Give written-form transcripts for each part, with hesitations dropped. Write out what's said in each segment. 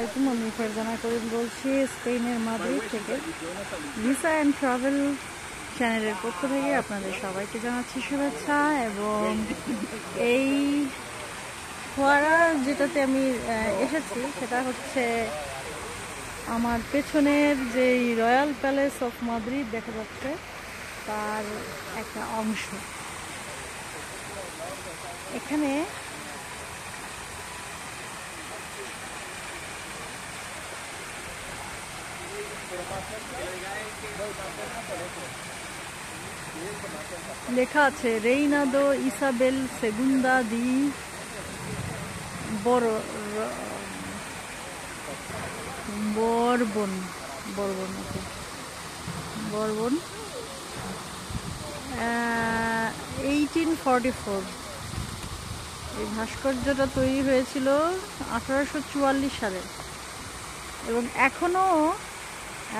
আলাইকুম, আমি ফারজানা করিম বলছি স্পেনের মাদ্রিদ থেকে। ভিসা অ্যান্ড ট্রাভেল চ্যানেলের পক্ষ থেকে আপনাদের সবাইকে জানাচ্ছি শুভেচ্ছা। এবং এই ফোয়ারা যেটাতে আমি এসেছি সেটা হচ্ছে আমার পেছনের যেই রয়্যাল প্যালেস অফ মাদ্রিদ দেখা যাচ্ছে তার একটা অংশ। এখানে লেখা আছে রেইনাদো ইসাবেল সেগুন্দা দি বরবন বরবন 1844। এই ভাস্কর্যটা তৈরি হয়েছিল 1844 সালে এবং এখনো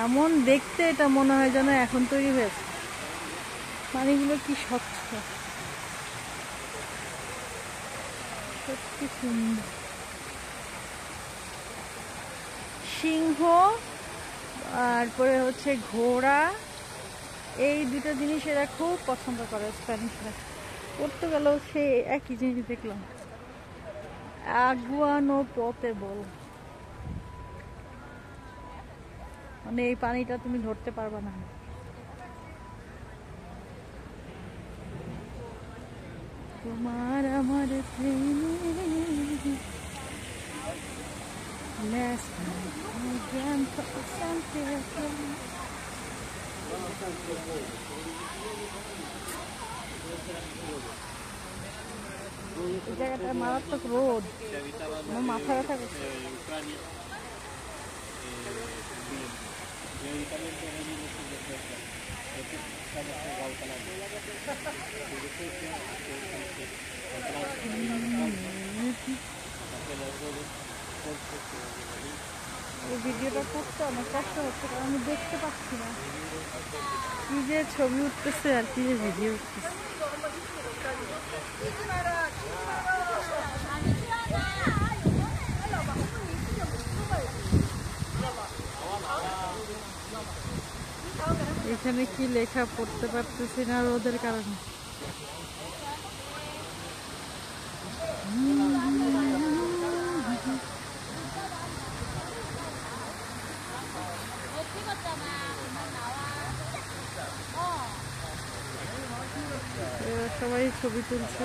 এমন দেখতে এটা মনে হয় যেন এখন তৈরি হয়েছে। পানিগুলো কি স্বচ্ছ, সত্যি সুন্দর। সিংহ তারপরে হচ্ছে ঘোড়া, এই দুটো জিনিস এরা খুব পছন্দ করে স্প্যানিশরা। পর্তুগালেও সে একই জিনিস দেখলাম, আগুয়ানো পোর্টেবল। মানে এই পানিটা তুমি ধরতে পারবা না। তোমার আমার এই জায়গাটা মারাত্মক রোদ, আমার মাথা ব্যথা করছে। এই ভিডিওটা করতে অনেক কষ্ট হচ্ছে কারণ আমি দেখতে পাচ্ছি না কি যে ছবি উঠতেছে আর কি যে ভিডিও উঠতেছে। এখানে কি লেখা পড়তে পারতেছি না রোদের কারণে। সবাই ছবি তুলছে।